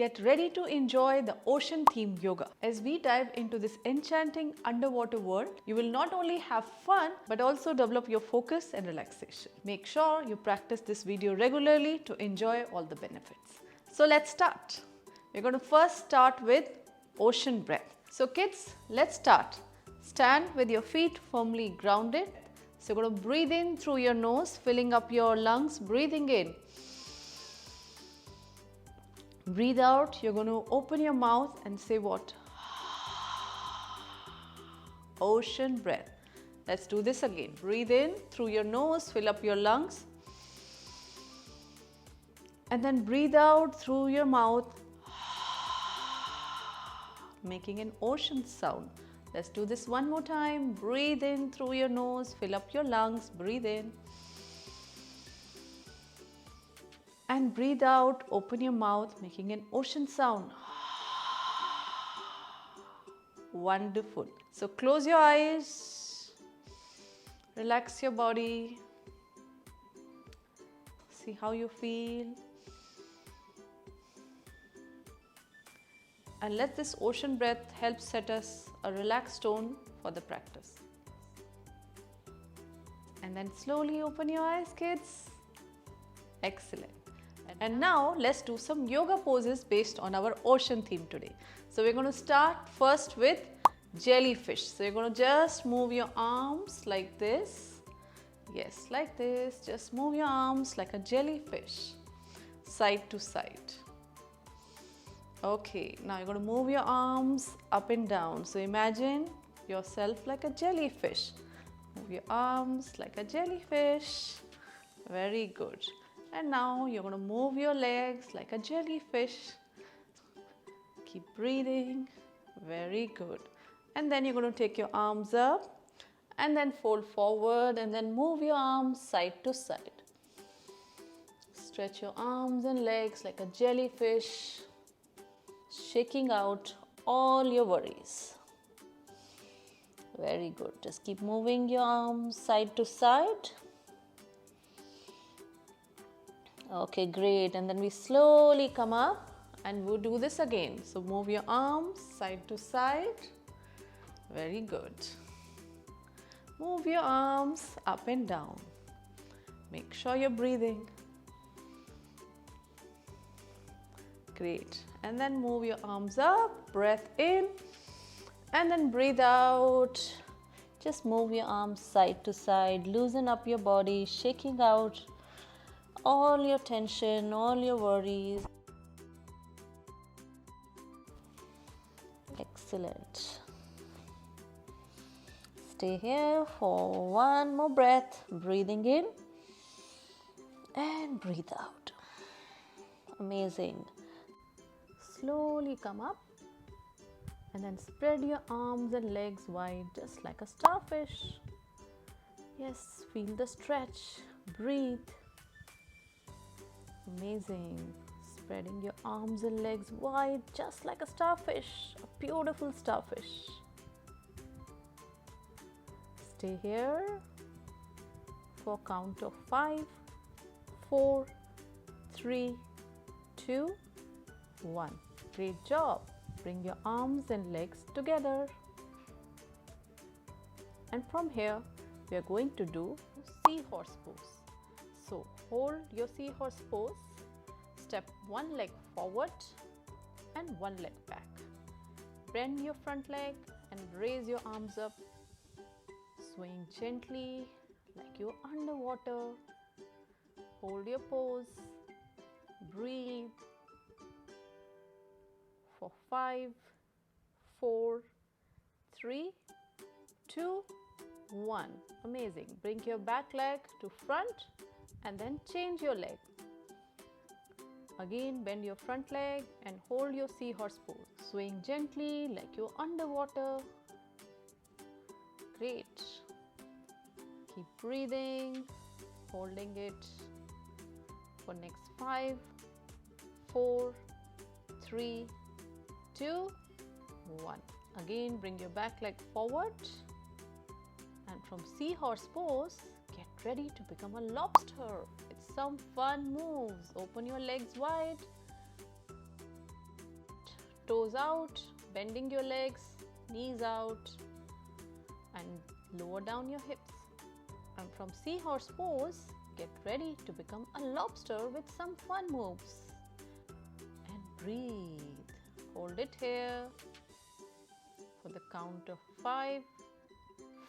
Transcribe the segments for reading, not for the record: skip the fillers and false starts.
get ready to enjoy the ocean themed yoga. As we dive into this enchanting underwater world, you will not only have fun but also develop your focus and relaxation. Make sure you practice this video regularly to enjoy all the benefits. So let's start. We're going to first start with ocean breath. So kids, let's start. Stand with your feet firmly grounded. So you're going to breathe in through your nose, filling up your lungs, breathing in. Breathe out, you're going to open your mouth and say what? Ocean breath. Let's do this again. Breathe in through your nose, fill up your lungs. And then breathe out through your mouth, making an ocean sound. Let's do this one more time. Breathe in through your nose, fill up your lungs, breathe in. And breathe out, open your mouth, making an ocean sound. Wonderful. So close your eyes, relax your body, see how you feel. And let this ocean breath help set us a relaxed tone for the practice. And then slowly open your eyes, kids. Excellent. And now let's do some yoga poses based on our ocean theme today. So we're going to start first with jellyfish. So you're going to just move your arms like this. Yes, like this. Just move your arms like a jellyfish, side to side. Okay, now you're going to move your arms up and down. So imagine yourself like a jellyfish. Move your arms like a jellyfish. Very good. And now you're going to move your legs like a jellyfish. Keep breathing. Very good. And then you're going to take your arms up and then fold forward and then move your arms side to side. Stretch your arms and legs like a jellyfish, shaking out all your worries. Very good. Just keep moving your arms side to side. Okay, great. And then we slowly come up and we'll do this again. So move your arms side to side. Very good. Move your arms up and down. Make sure you're breathing. Great. And then move your arms up, breath in, and then breathe out. Just move your arms side to side, loosen up your body, shaking out all your tension, all your worries. Excellent. Stay here for one more breath, breathing in and breathe out. Amazing. Slowly come up and then spread your arms and legs wide just like a starfish. Yes, feel the stretch. Breathe. Amazing. Spreading your arms and legs wide just like a starfish, a beautiful starfish. Stay here for a count of 5, 4, 3, 2, 1. Great job. Bring your arms and legs together. And from here, we are going to do Seahorse Pose. So hold your Seahorse Pose. Step one leg forward and one leg back. Bend your front leg and raise your arms up. Swing gently like you're underwater. Hold your pose. Breathe. For 5, 4, 3, 2, 1. Amazing. Bring your back leg to front and then change your leg. Again, bend your front leg and hold your Seahorse Pose. Swing gently like you're underwater. Great. Keep breathing, holding it for next 5, 4, 3, 2, 1. Again, bring your back leg forward. And from Seahorse Pose, get ready to become a lobster. It's some fun moves. Open your legs wide. toes out, bending your legs, knees out, and lower down your hips. And from Seahorse Pose, get ready to become a lobster with some fun moves. And breathe. Hold it here for the count of 5,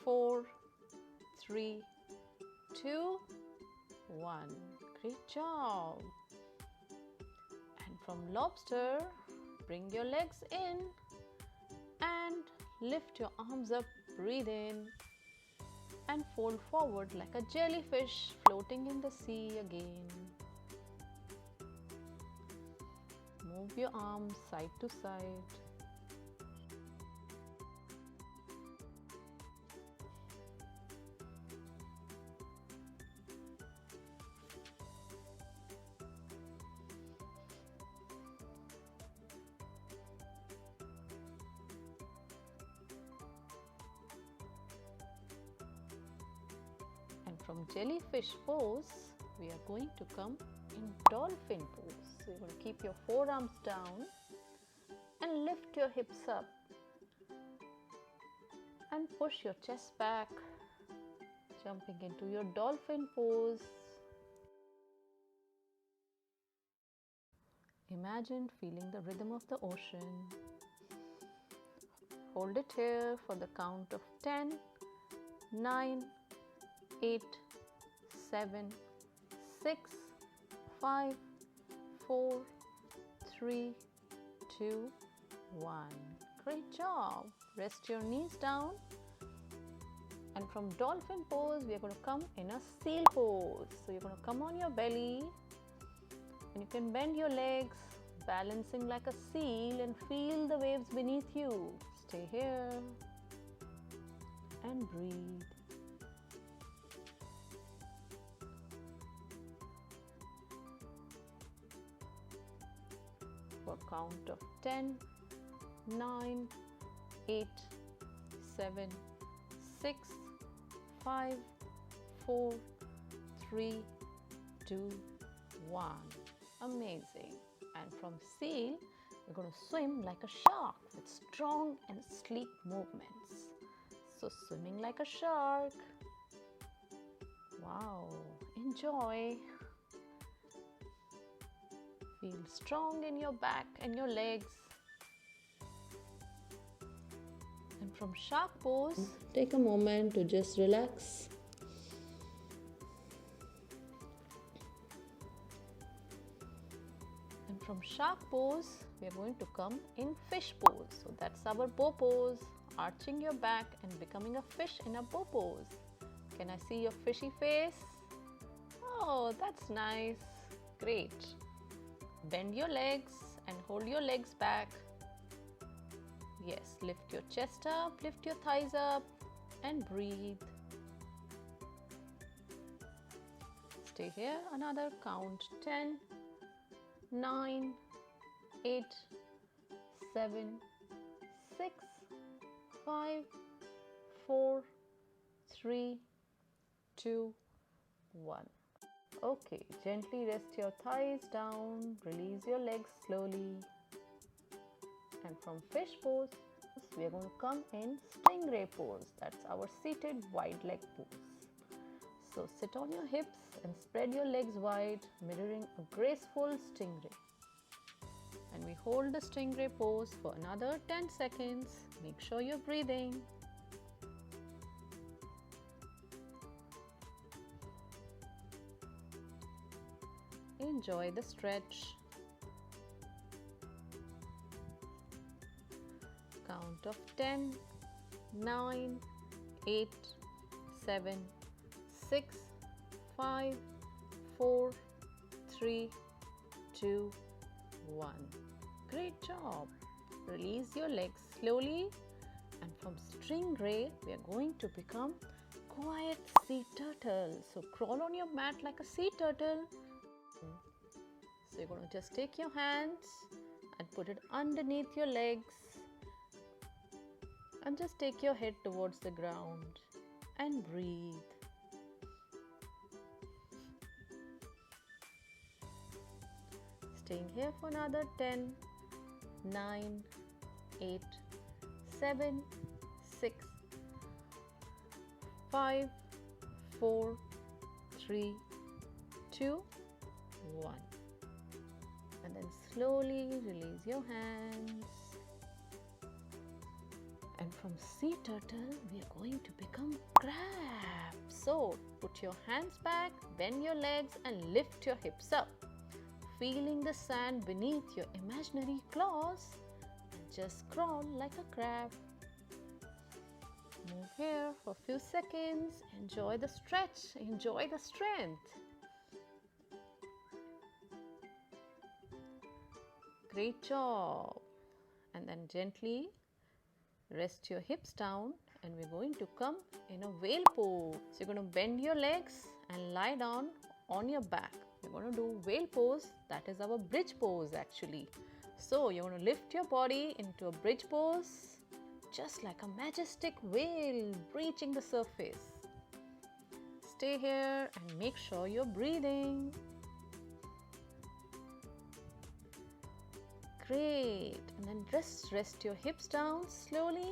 4, 3, 2, 1. Great job. And from lobster, bring your legs in and lift your arms up. Breathe in and fold forward like a jellyfish floating in the sea again. Move your arms side to side. And from Jellyfish Pose, we are going to come in Dolphin Pose. So you're going to keep your forearms down and lift your hips up and push your chest back, jumping into your Dolphin Pose. Imagine feeling the rhythm of the ocean. Hold it here for the count of 10, 9, 8, 7, 6, 5, 4, 3, 2, 1. Great job. Rest your knees down. And from Dolphin Pose, we are going to come in a seal pose. So you're going to come on your belly and you can bend your legs, balancing like a seal, and feel the waves beneath you. Stay here and breathe. For count of 10, 9, 8, 7, 6, 5, 4, 3, 2, 1. Amazing. And from seal, we're going to swim like a shark with strong and sleek movements. So swimming like a shark. Wow. Enjoy. Feel strong in your back and your legs. And from Shark Pose, take a moment to just relax. And from Shark Pose, we are going to come in Fish Pose. So that's our bow pose, arching your back and becoming a fish in a bow pose. Can I see your fishy face? Oh, that's nice. Great. Bend your legs and hold your legs back. Yes, lift your chest up, lift your thighs up and breathe. Stay here, another count. 10, 9, 8, 7, 6, 5, 4, 3, 2, 1. Okay, gently rest your thighs down, release your legs slowly. And from Fish Pose, we are going to come in Stingray Pose. That's our seated wide leg pose. So sit on your hips and spread your legs wide, mirroring a graceful stingray. And we hold the Stingray Pose for another 10 seconds. Make sure you're breathing. Enjoy the stretch. Count of 10, 9, 8, 7, 6, 5, 4, 3, 2, 1. Great job. Release your legs slowly, and from Stingray, we are going to become quiet sea turtle. So crawl on your mat like a sea turtle. So you're going to just take your hands and put it underneath your legs and just take your head towards the ground and breathe. Staying here for another 10, 9, 8, 7, 6, 5, 4, 3, 2, 1. And then slowly release your hands. And from sea turtle, we are going to become crab. So put your hands back, bend your legs and lift your hips up. Feeling the sand beneath your imaginary claws and just crawl like a crab. Move here for a few seconds. Enjoy the stretch, enjoy the strength. Great job. And then gently rest your hips down and we're going to come in a whale pose. So you're going to bend your legs and lie down on your back. We're going to do whale pose. That is our bridge pose actually. So you're going to lift your body into a bridge pose, just like a majestic whale breaching the surface. Stay here and make sure you're breathing. Great. And then just rest your hips down slowly.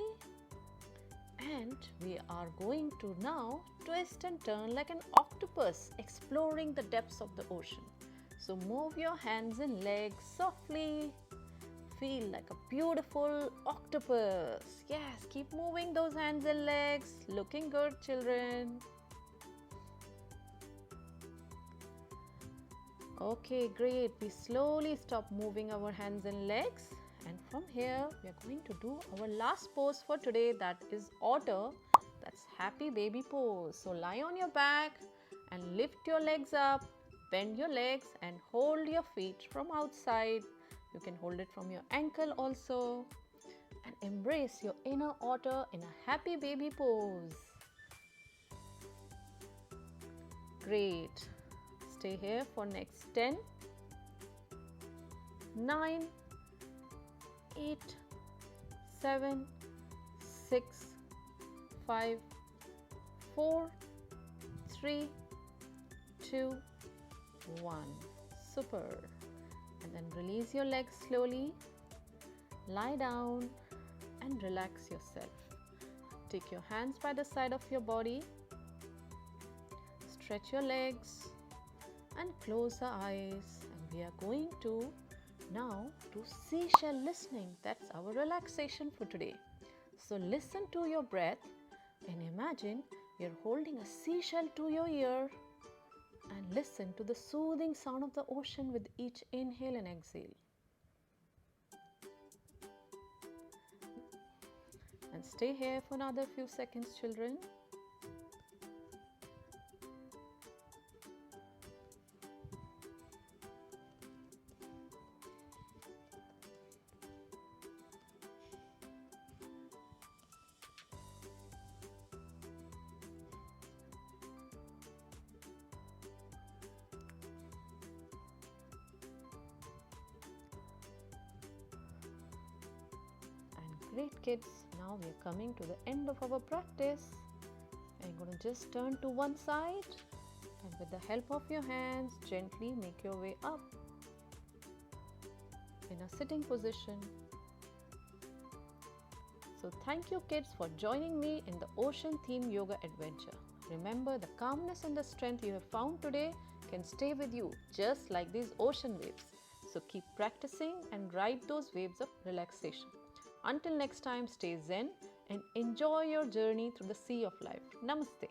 And we are going to now twist and turn like an octopus, exploring the depths of the ocean. So move your hands and legs softly. Feel like a beautiful octopus. Yes, keep moving those hands and legs. Looking good, children. Okay, great. We slowly stop moving our hands and legs. And from here, we are going to do our last pose for today. That is otter. That's happy baby pose. So lie on your back and lift your legs up. Bend your legs and hold your feet from outside. You can hold it from your ankle also. And embrace your inner otter in a happy baby pose. Great. Stay here for next 10, 9, 8, 7, 6, 5, 4, 3, 2, 1. Super. And then release your legs slowly. Lie down and relax yourself. Take your hands by the side of your body. Stretch your legs and close the eyes. And we are going to now do seashell listening. That's our relaxation for today. So listen to your breath and imagine you're holding a seashell to your ear and listen to the soothing sound of the ocean with each inhale and exhale. And stay here for another few seconds, children. Great kids, now we are coming to the end of our practice. I'm going to just turn to one side and with the help of your hands gently make your way up in a sitting position. So thank you kids for joining me in the ocean theme yoga adventure. Remember, the calmness and the strength you have found today can stay with you just like these ocean waves. So keep practicing and ride those waves of relaxation. Until next time, stay zen and enjoy your journey through the sea of life. Namaste.